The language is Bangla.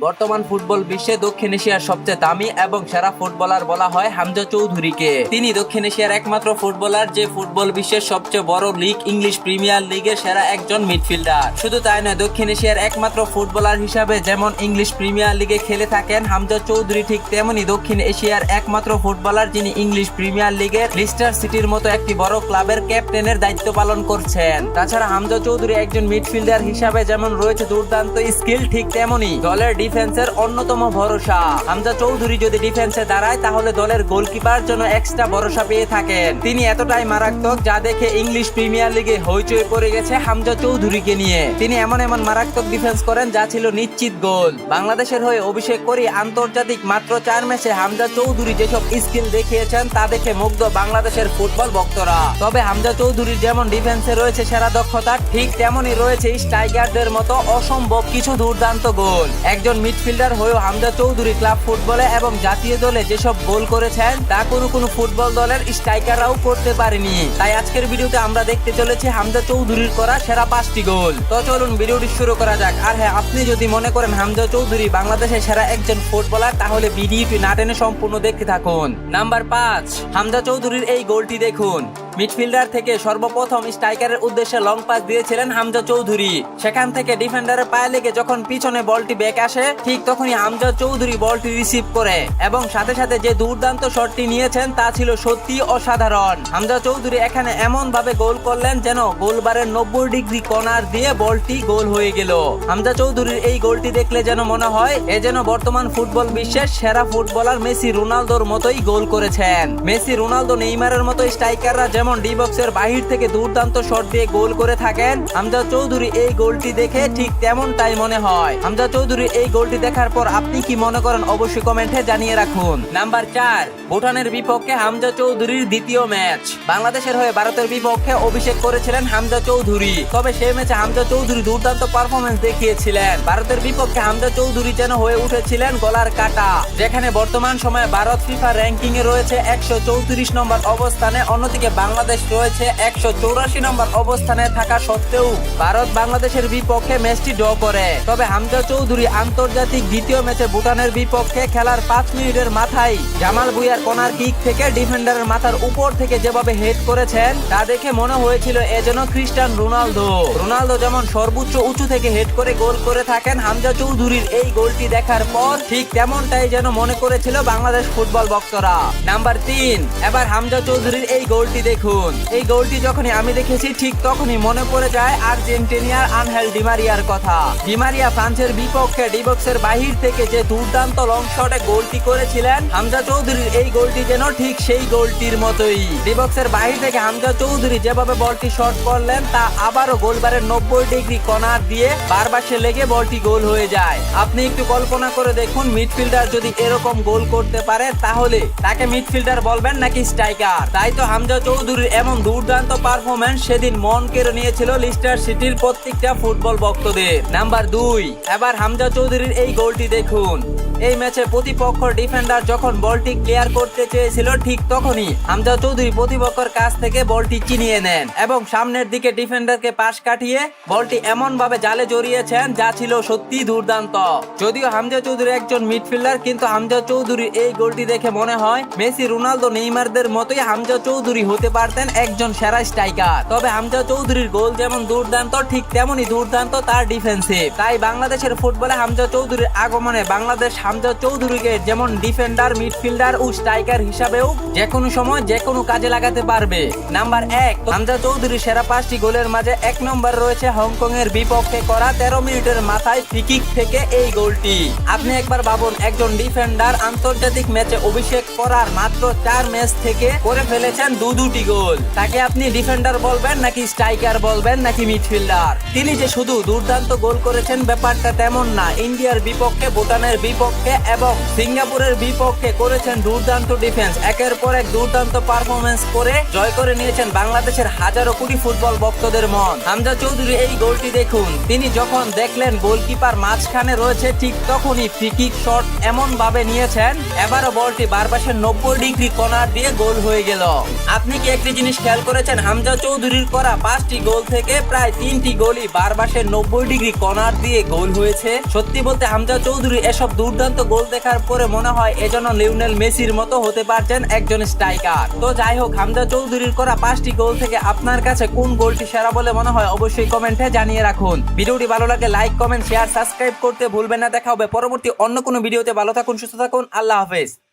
বর্তমান ফুটবল বিশ্বে দক্ষিণ এশিয়ার সবচেয়ে দামি এবং সেরা ফুটবলার বলা হয় হামজা চৌধুরীকে। তিনি দক্ষিণ এশিয়ার একমাত্র ফুটবলার যে ফুটবল বিশ্বের সবচেয়ে বড় লিগ ইংলিশ প্রিমিয়ার লিগের সেরা একজন মিডফিল্ডার। শুধু তাই নয়, দক্ষিণ এশিয়ার একমাত্র ফুটবলার হিসাবে যেমন ইংলিশ প্রিমিয়ার লিগে খেলে থাকেন হামজা চৌধুরী, ঠিক তেমনি দক্ষিণ এশিয়ার একমাত্র ফুটবলার যিনি ইংলিশ প্রিমিয়ার লিগের লিস্টার সিটির মতো একটি বড় ক্লাবের ক্যাপ্টেনের দায়িত্ব পালন করছেন। তাছাড়া হামজা চৌধুরী একজন মিডফিল্ডার হিসাবে যেমন রয়েছে দুর্দান্ত স্কিল, ঠিক তেমনি দলের ডিফেন্সের অন্যতম ভরসা। হামজা চৌধুরী যদি ডিফেন্সে দাঁড়ায় তাহলে দলের গোলকিপার জন্য এক্সট্রা ভরসা পেয়ে থাকেন। তিনি এতটাই মারাত্মক যা দেখে ইংলিশ প্রিমিয়ার লিগে হইচই পড়ে গেছে হামজা চৌধুরীকে নিয়ে। তিনি এমন মারাত্মক ডিফেন্স করেন যা ছিল নিশ্চিত গোল। বাংলাদেশের হয়ে অভিষেক করে আন্তর্জাতিক মাত্র 4 ম্যাচে হামজা চৌধুরী যেসব স্কিল দেখিয়েছেন তা দেখে মুগ্ধ বাংলাদেশের ফুটবল ভক্তরা। তবে হামজা চৌধুরীর যেমন ডিফেন্সে রয়েছে সেরা দক্ষতা, ঠিক তেমনই রয়েছে স্ট্রাইকারদের মতো অসম্ভব কিছু দুর্দান্ত গোল। একজন মিডফিল্ডার হয়েও হামজা চৌধুরী ক্লাব ফুটবলে এবং জাতীয় দলে যেসব গোল করেছেন তা কোনো ফুটবল দলের স্ট্রাইকাররাও করতে পারেনি। তাই আজকের ভিডিওতে আমরা দেখতে চলেছি হামজা চৌধুরীর করা সেরা 5টি গোল। তো চলুন ভিডিওটি শুরু করা যাক। আর হ্যাঁ, আপনি যদি মনে করেন হামজা চৌধুরী বাংলাদেশের সেরা একজন ফুটবলার তাহলে ভিডিওটি না টেনে সম্পূর্ণ দেখতে থাকুন। নাম্বার 5, হামজা চৌধুরীর এই গোলটি দেখুন। মিডফিল্ডার থেকে সর্বপ্রথম স্ট্রাইকারের উদ্দেশ্যে লং পাস দিয়েছিলেন হামজা চৌধুরী। সেখান থেকে ডিফেন্ডারের পায়ে লেগে যখন পিছনে বলটি ব্যাক আসে ঠিক তখনই হামজা চৌধুরী বলটি রিসিভ করে এবং সাথে সাথে যে দুর্দান্ত শটটি নিয়েছেন তা ছিল সত্যি অসাধারণ। হামজা চৌধুরী এখানে এমন ভাবে গোল করলেন যেন গোলবারের 90 ডিগ্রি কর্নার দিয়ে বলটি গোল হয়ে গেল। হামজা চৌধুরীর এই গোলটি দেখলে যেন মনে হয় এ যেন বর্তমান ফুটবল বিশ্বের সেরা ফুটবলার মেসি রোনালদোর মতোই গোল করেছেন। মেসি রোনালদো নেইমারের মতো স্ট্রাইকাররা যেমন ডি বক্সের বাহির থেকে দুর্দান্ত শট দিয়ে গোল করে থাকেন, হামজা চৌধুরী এই গোলটি দেখে ঠিক তেমনটাই মনে হয়। হামজা চৌধুরী এই গোলটি দেখার পর আপনি কি মনে করেন অবশ্যই কমেন্টে জানিয়ে রাখুন। নাম্বার 4, ভুটানের বিপক্ষে হামজা চৌধুরীর দ্বিতীয় ম্যাচ। বাংলাদেশের হয়ে ভারতের বিপক্ষে অভিষেক করেছিলেন হামজা চৌধুরী। তবে সেই ম্যাচে হামজা চৌধুরী দুর্দান্ত পারফরমেন্স দেখিয়েছিলেন। ভারতের বিপক্ষে হামজা চৌধুরী যেন হয়ে উঠেছিলেন গলার কাটা। যেখানে বর্তমান সময়ে ভারত ফিফা র্যাঙ্কিং এ রয়েছে 134 নম্বর অবস্থানে, অন্যদিকে বাংলাদেশ রয়েছে 184 নম্বর অবস্থানে থাকা সত্ত্বেও ভারত বাংলাদেশের বিপক্ষে ম্যাচটি ড্র করে। তবে হামজা চৌধুরী আন্তর্জাতিক দ্বিতীয় ম্যাচে ভুটানের বিপক্ষে খেলার 5 মিনিটের মাথায় জামাল ভুঁইয়ার কর্নার কিক থেকে ডিফেন্ডারের মাথার উপর থেকে যেভাবে হেড করেছেন তা দেখে মনে হয়েছিল এ যেন খ্রিস্টান রোনালদো। রোনালদো যেমন সর্বোচ্চ উঁচু থেকে হেড করে গোল করে থাকেন, হামজা চৌধুরীর এই গোলটি দেখার পর ঠিক তেমনটাই যেন মনে করেছিল বাংলাদেশ ফুটবল ভক্তরা। নাম্বার 3, এবার হামজা চৌধুরীর এই গোলটি দেখুন। এই গোলটি যখনই আমি দেখেছি ঠিক তখনই মনে পড়ে যায় আর্জেন্টিনার আনহেল ডি মারিয়ার কথা। ডি মারিয়া ফ্রান্সের বিপক্ষে ডি বক্সের বাহির থেকে যে দুর্দান্ত লং শটে গোলটি করেছিলেন, হামজা চৌধুরীর এই গোলটি যেন ঠিক সেই গোলটির মতোই। ডি বক্সের বাহির থেকে হামজা চৌধুরী যেভাবে বলটি শট করলেন তা আবারও গোলবারের 90 ডিগ্রি কর্নার দিয়ে বারবাসে লেগে বলটি গোল হয়ে যায়। আপনি একটু কল্পনা করে দেখুন, মিডফিল্ডার যদি এরকম গোল করতে পারে তাহলে তাকে মিডফিল্ডার বলবেন নাকি স্ট্রাইকার? তাই তো হামজা চৌধুরীর এমন দুর্দান্ত পারফরমেন্স সেদিন মন কেড়ে নিয়েছিল লিস্টার সিটির প্রত্যেকটা ফুটবল ভক্তদের। নাম্বার 2, এবার হামজা চৌধুরীর এই গোলটি দেখুন। এই ম্যাচে প্রতিপক্ষ ডিফেন্ডার যখন বলটি ক্লিয়ার করতে চেয়েছিল ঠিক তখনই হামজা চৌধুরী প্রতিপক্ষের কাছ থেকে বলটি চিনিয়ে নেন এবং সামনের দিকে ডিফেন্ডারকে পাশ কাটিয়ে বলটি এমন ভাবে জালে জড়িয়েছেন যা ছিল সত্যি দুর্দান্ত। যদিও হামজা চৌধুরী একজন মিডফিল্ডার, কিন্তু হামজা চৌধুরীর এই গোলটি দেখে মনে হয় মেসি রোনালদো নেইমারদের মতোই হামজা চৌধুরী হতে পারতেন একজন সেরা স্ট্রাইকার। তবে হামজা চৌধুরীর গোল যেমন দুর্দান্ত ঠিক তেমনই দুর্দান্ত তার ডিফেন্সিভ। তাই বাংলাদেশের ফুটবলে হামজা চৌধুরীর আগমনে বাংলাদেশ হামজা চৌধুরীকে যেমন ডিফেন্ডার, মিডফিল্ডার ও স্ট্রাইকার হিসাবেও যে কোনো সময় যে কোনো কাজে লাগাতে পারবে। নাম্বার 1, হামজা চৌধুরীর সেরা 5টি গোলের মাঝে 1 নম্বর রয়েছে হংকং এর বিপক্ষে করা 13 মিনিটের মাথায় ফ্রি কিক থেকে এই গোলটি। আপনি একবার ভাবুন, একজন ডিফেন্ডার আন্তর্জাতিক ম্যাচে অভিষেক করার মাত্র 4 ম্যাচ থেকে করে ফেলেছেন দুটি গোল। তাকে আপনি ডিফেন্ডার বলবেন নাকি স্ট্রাইকার বলবেন নাকি মিডফিল্ডার? তিনি যে শুধু দুর্দান্ত গোল করেছেন ব্যাপারটা তেমন না। ইন্ডিয়ার বিপক্ষে, ভুটানের বিপক্ষে এবং সিঙ্গাপুরের বিপক্ষে করেছেন দুর্দান্ত ডিফেন্স। একের পর এক দুর্দান্ত পারফরমেন্স করে জয় করে নিয়েছেন বাংলাদেশের হাজারো কোটি ফুটবল ভক্তদের মন। হামজা চৌধুরী এই গোলটি দেখুন। তিনি যখন দেখলেন গোলকিপার মাঝখানে রয়েছে ঠিক তখনই ফ্রি কিক শট এমন ভাবে নিয়েছেন এবারও বলটি বারবাসের 90 ডিগ্রি কর্নার দিয়ে গোল হয়ে গেল। আপনি কি একটি জিনিস খেয়াল করেছেন, হামজা চৌধুরীর করা 5টি গোল থেকে প্রায় 3টি গোলই বারবাসের 90 ডিগ্রি কর্নার দিয়ে গোল হয়েছে। সত্যি বলতে হামজা চৌধুরী এসব দুর্দান্ত গোল দেখার পরে মনে হয় এজন্য লিওনেল মেসির মতো হতে পারছেন একজন স্ট্রাইকার। তো যাই হোক, হামজা চৌধুরীর করা 5টি গোল থেকে আপনার কাছে কোন গোলটি সেরা বলে মনে হয় অবশ্যই কমেন্টে জানিয়ে রাখুন। ভিডিওটি ভালো লাগে লাইক, কমেন্ট, শেয়ার, সাবস্ক্রাইব করতে ভুলবেন না। দেখা হবে পরবর্তী অন্য কোনো ভিডিওতে। ভালো থাকুন, সুস্থ থাকুন, আল্লাহ হাফেজ।